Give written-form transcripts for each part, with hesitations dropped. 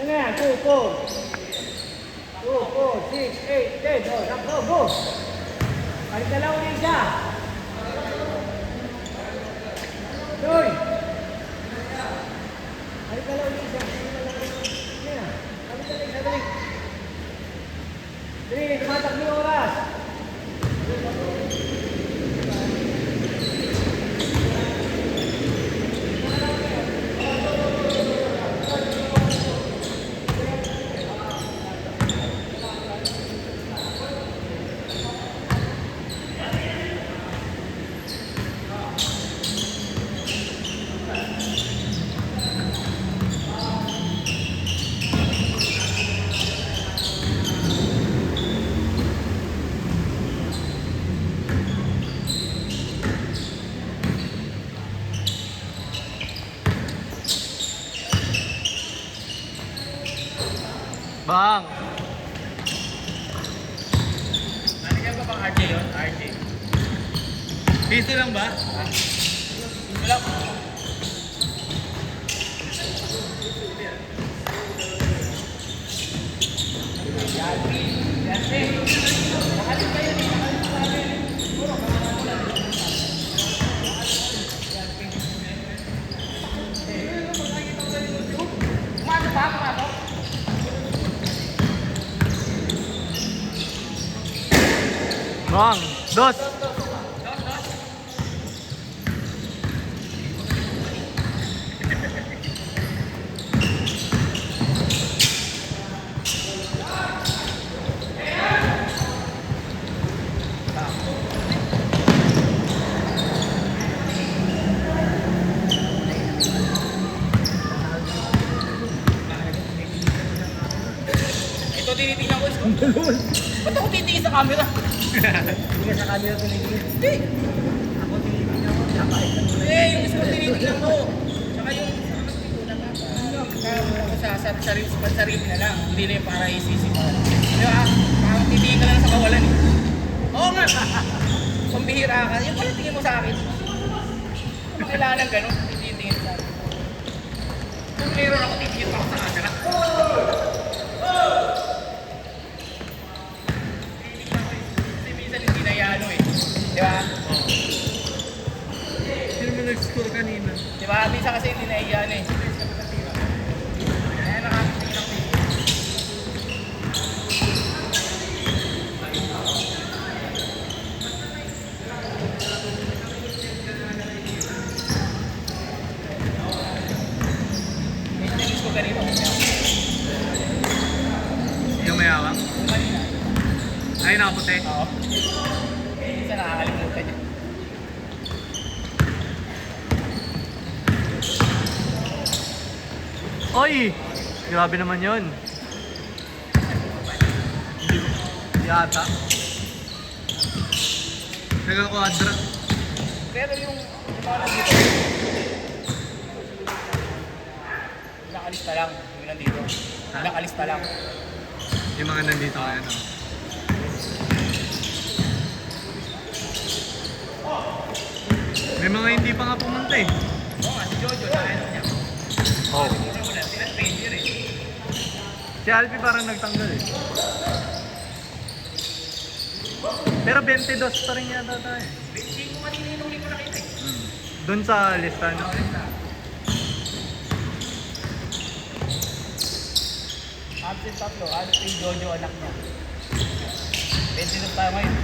Yan, 2, 4. 2, 4, 6, 8, 10. Oh, sakto, go. Balik na lang ulit siya. Doy. Balik na lang ulit siya. Yan. Balik na lang, balik. Dali, tumatakbo yung oras. Bang! Nalagyan ba bang RJ yun? RJ. Piso lang ba? Piso lang. Bang! Dos! Ito tinitingnan ko. Ba't ako titingin sa camera? Hindi ka sa camera tumitingin. Hindi. Ako tinitingnan ko. Napakit na muna. Eh, yung isa ko tinitingnan ko. Tsaka yung sarili na lang. Hindi na yung para isisi mo. Di ba? Parang titingin ka lang sa kawalan eh. Oo nga. Pambihira ka. Yung pala tingin mo sa akin. Kung kailangan ng gano'n, titingin sa akin. Kung meron ako, titingin pa ako sa camera. Kasi minsan hindi na yan eh. Di ba? Hindi naman nag-score kanina. Di ba? Minsan kasi hindi na yan eh. Ayan, nakatingin ako dito. May nagis ko ganito. Yung may hawak? Yung kanina. Ay, nakaputi. Oo. Minsan nakakalimutan niya. Oy! Grabe naman yun. Yata. Nagka-quadra. Pero yung mga nandito, nakalista lang. Yung nandito. Ha? Nakalista lang. Yung mga nandito ngayon. May mga hindi pa nga pumunta eh. Oo nga, si Jojo, sa ano niya. Oh. Hindi mo na, si Adventure eh. Si Alfie parang nagtanggal eh. Pero 22 pa rin yata tayo. Hindi ko kanina yung huli ko nakita eh. Doon sa lista no? Absent tatlo, ano si Jojo anak niya. 22 tayo ngayon.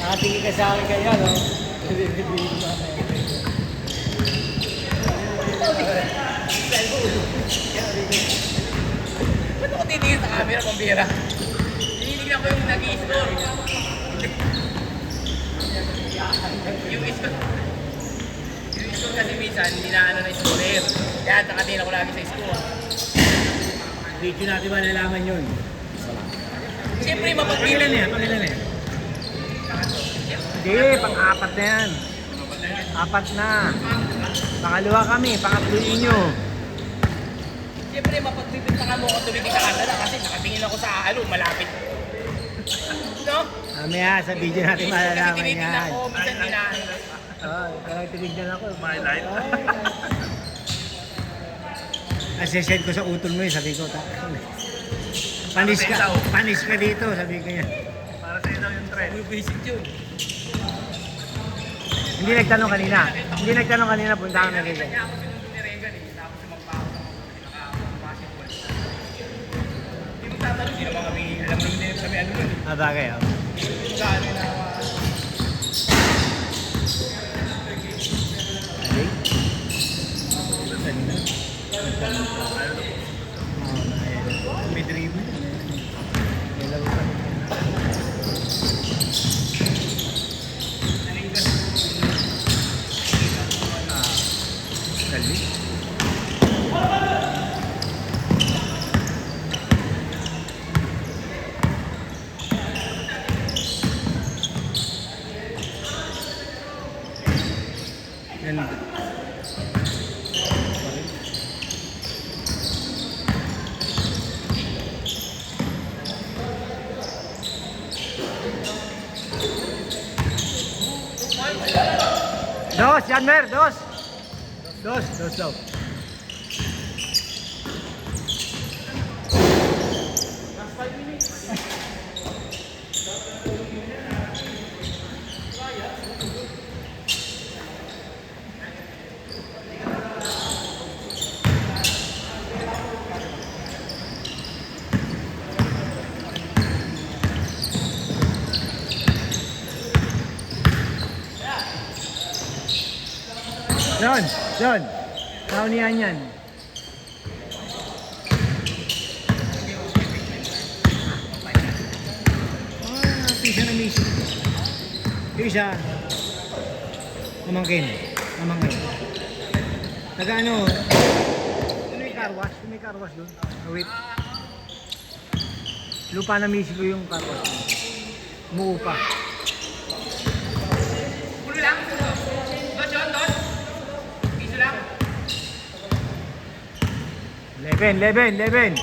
Nakatingin ka sa akin kaya, no? Ba't ako titingin sa camera, pambira? Tinitingnan ko yung nag-i-score. Yung score kasi minsan, hindi na ano na scorer. Kaya nakatingin ako lagi sa score. Video natin ba nalaman yun? Siyempre, Pangilan mapagpili. yan, pangilan yan. Hindi, pang-apat na yan. Apat na. Pangalawa kami, pangatluin nyo. Siyempre, mapagpipintakan mo ako tumigil sa kanila kasi nakatingin ako sa malapit. No? Mamaya sa video natin malalaman Tinitingnan yan. ko, minsan tinahan. Oo, parang tinignan ako. My life. Asesend ko sa utol mo yun, sabi ko, panis ka dito, sabi ko yan. Para sa'yo daw yung trend. Visit yun. Hindi nagtanong kanina, punta kami rito. Kanya ako sinundo ni Regan eh. Tapos sumagpa ako sa mga basketball. Hindi mo tatanong, hindi naman kami alam naman din kami ano nun. Ah, bagay, oh. Gaano na May dribble. Kali. Ganda. Dos, Janmer, dos. Dos daw. John. Kaunihan yan. Pisa na mission. Pisa. Mamangkin. Taga ano? May carwash. May carwash doon. Wait. Lupa na Mexico yung carwash. Umuupa. Pulo lang. Dos. Piso lang. 11.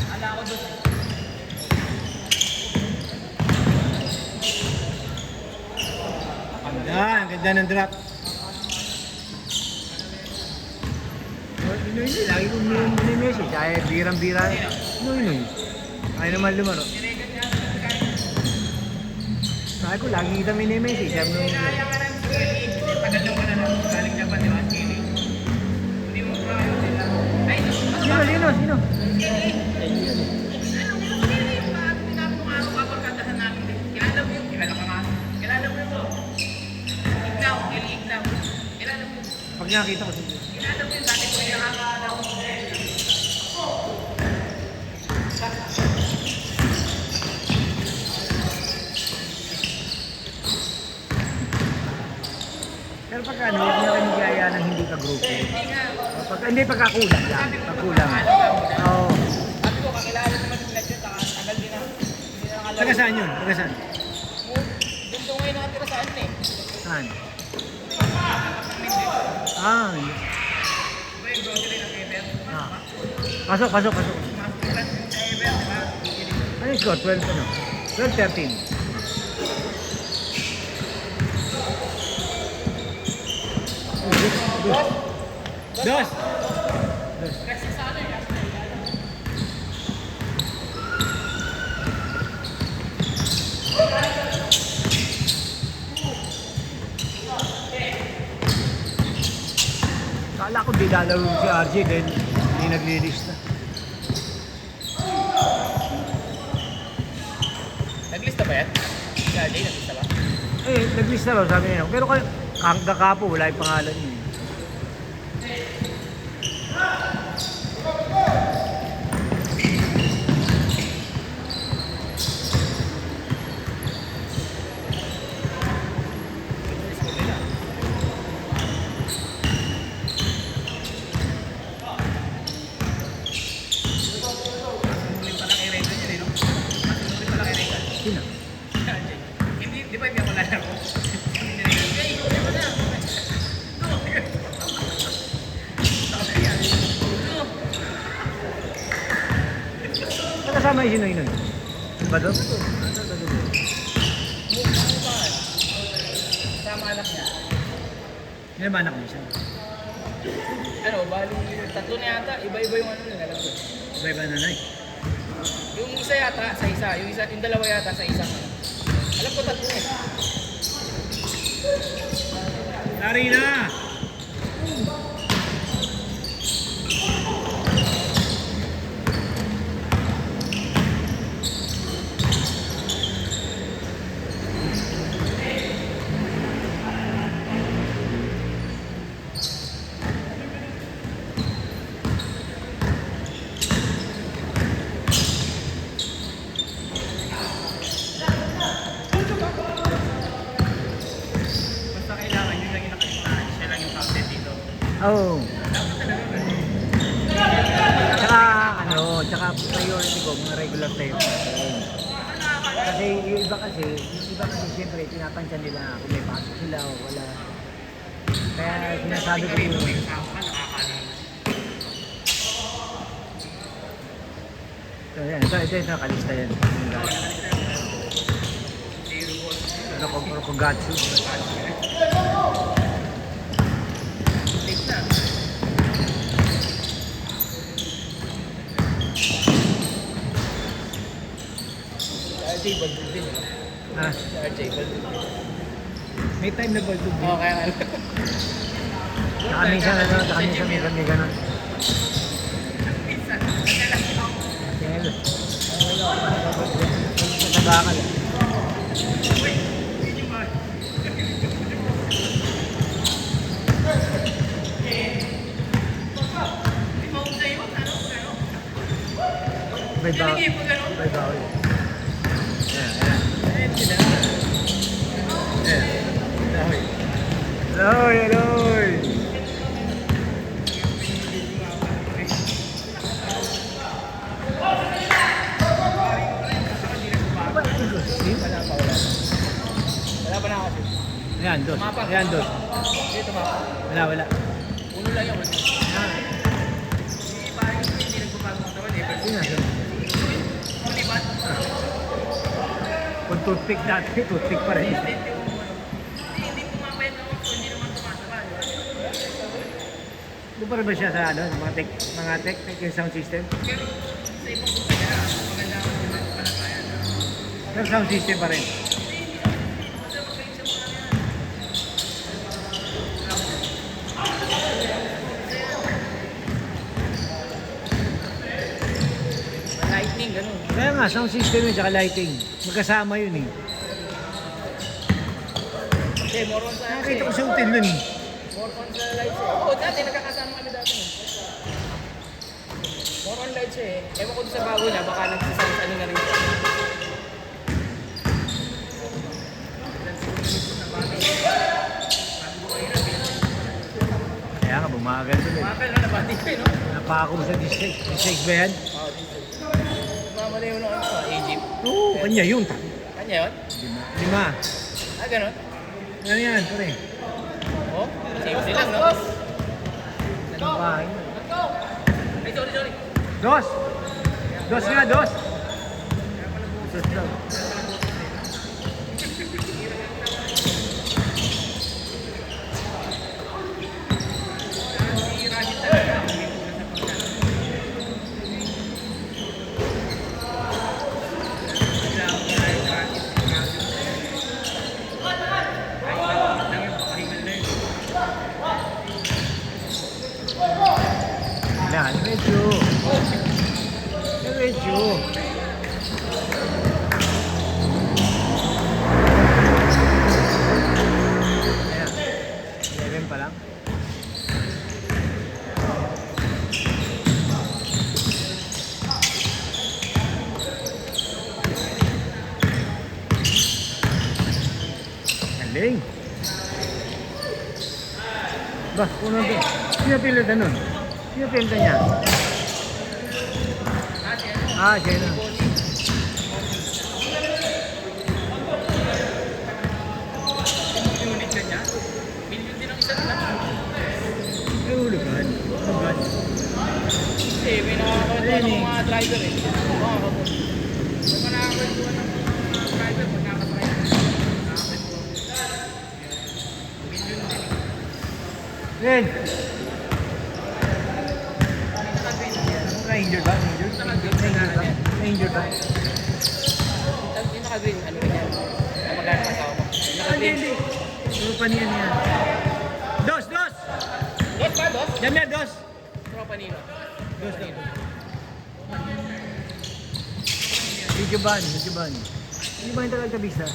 Ala ko dos. Ang ganda ng drop. Inoy, lagi kong mini-message. Ay, birang-bira. Inoy. Ay naman lumaro. Sabi ko, lagi kita mini-message. Sabi nung... Kaya ka ng Skelly. Tagal lang pala nung galing Japan, di ba? Skelly. Hindi mo kaya nila. Ay, Sino? Skelly. Bakit tinapong ako kapagkandahan namin din? Kilala mo yun? Kilala mo yun? Ignaw. Kilala mo yun? Pag nakita ko siguro. Kilala mo yun? Dati ko yung nakakalaw. Pero pagka ano, huwag niya kayo magyaya ng hindi ka grupo. Hindi pagkakulang lang. Pagkulang. Oo. Sabi ko, kakilala naman yung nila dyan. Tagal din na. Hindi na nakalaw. Taga saan yun? Taga saan? Doon daw ngayon nakatira sa ano eh. Saan? Kapamindi. Ah. Diba yung grocery ng Ever? Pasok. Mas ulan yung sa Ever, di ba? Ano yung score? 12 ano? 12-13. Dos. Kasi sa ano yun? Kala ko di lalaro si RJ dahil hindi naglilista. Naglista ba yan? Si RJ, naglista ba? Naglista raw sabi niya. Pero hanggang kapo wala yung pangalan niya. Masunurin pa lang kay Regan yun eh, no? Masunurin pa lang kay Regan. Sino? Kasama yung sino yun? Ano ba doon? Mukhaan. Sama anak niya. Yan ba anak niya siya? Ano, bali, tatlo na yata. Iba-iba yung ano nila. Alam ko. Iba-iba nanay. Yung isa yata sa isa. Yung dalawa yata sa isang. Alam ko tatlo eh. Lari na! Basta kailangan yun lang yung nakalistahan. Siya lang yung captain dito. Oo. Tsaka tsaka priority ko mga regular tayo. Kasi yung iba kasi siyempre tinapansyan nila kung may pasok sila o wala. Kaya sinasabi ko yung ito nakalista yan. Ano ko gatsu. Late na. RJ Baldwin din. Ah, RJ Baldwin. may time na baldog din. Oo, kaya nga. Tsaka minsan may ganun. Nagakal. May bawal. May bawal. Aloy, aloy. Wala pa na ako. Ayan, dos. Ayan, dos. Dito ba? Wala. Uno lang yun. Parang hindi nagbabago ang tawan eh. Yun na. Libat. Kung toothpick dati, toothpick pa rin. Hindi pumapayat ako. Hindi naman tumataba. Doon pa rin ba siya sa mga tech yung sound system? Pero sa ibang kumpanya, maganda ang naman palatayan. Pero sound system pa rin. Lightning, gano'n. Kaya nga, sound system yun, tsaka lighting. Magkasama yun eh. Kasi more on sa Nakakita ko sa hotel nun eh. more on sa lights eh. Oo, dati nagkakasama kami dati. More on lights eh. Ewan ko doon sa bago niya, baka nagsisign ano na rin siya. Kaya nga, bumagal dun eh. Makakal na nabati ko eh, no? Napako mo sa district. District ba yan? Oo, dito. Mamali mo na ano sa Egypt. Oo, kanya yun. Kanya yun? 5. Ah, gano'n? Ano yan, pare? Oo, same sila, no? Ano ba? Ay, sorry. Dos! Dos nga, dos! Dos daw. Yan, medyo. Ayan. 11 pa lang. Galing. Ba, unang to. Sino pilota nun? Sino pilota niya? Ah, siya na. Unit ka niya? Million din ang isa nila. Ay, hulugan. Hulugan. Kasi may nakakakwentuhan ng mga driver eh. Oo, kapag. May mga nakakakwentuhan ng mga driver pag nakasakay. Nakakakwentuhan. Million din. Ren! Na-injured ba? Na-injured ba? Yung naka-green, ano rin yan? Kamagana kasama ko. Naka-green. Tropa niya niya. Dos! Dos! Dos ba? Dos? Yan yan, dos! Tropa nino. Dos lang. Video ban, video ban. Hindi ba yung tagal-tabisa?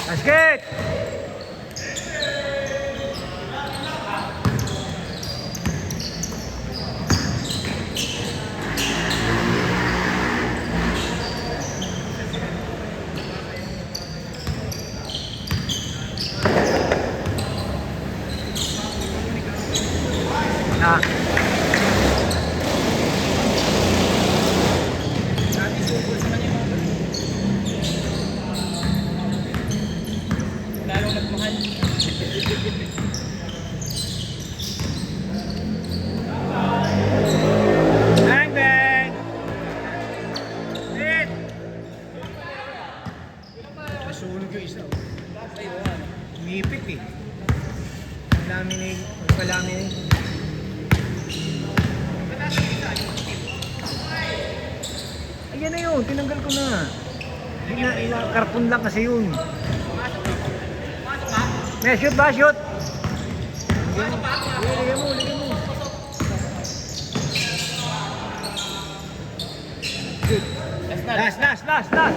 Basket! Ah. Dati sukol sa kanya mga lalong nagmahal. Bang bang! Hit! Masunog yung isa. Umipit eh. Palamin eh. Ayan na yun, tinanggal ko na. Karpon lang kasi yun. May shoot ba? Shoot! Ligyan mo, ligyan mo. Shoot. Last. Last! Last.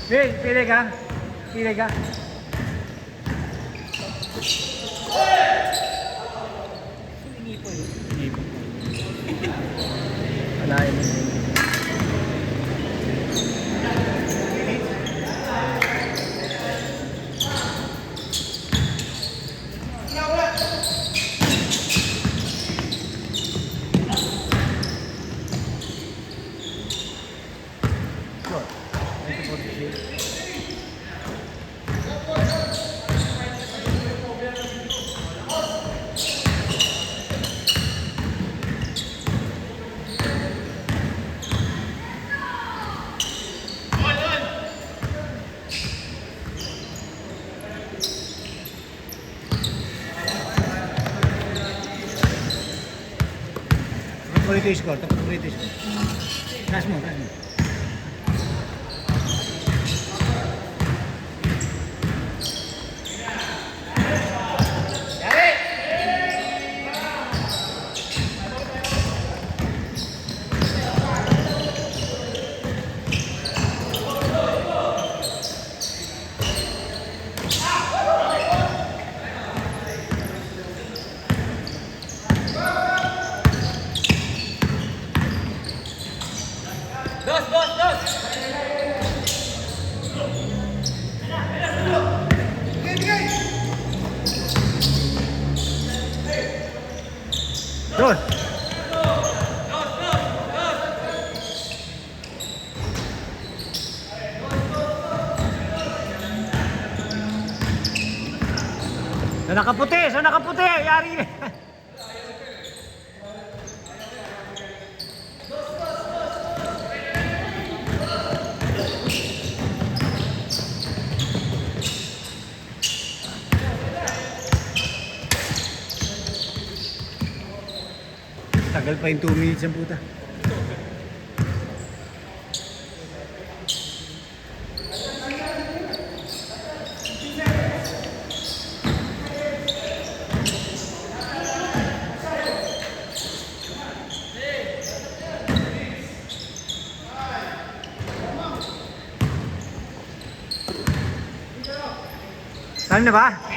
Hey, pili ka. Pili ka. Wala yun. Ulit yung score, tapos ulit yung score. Taas mo, taas mo. Dos. Dos! Sa nakaputi! Yari! Tagal pa yung 2 minutes ang puta. Alam na ba?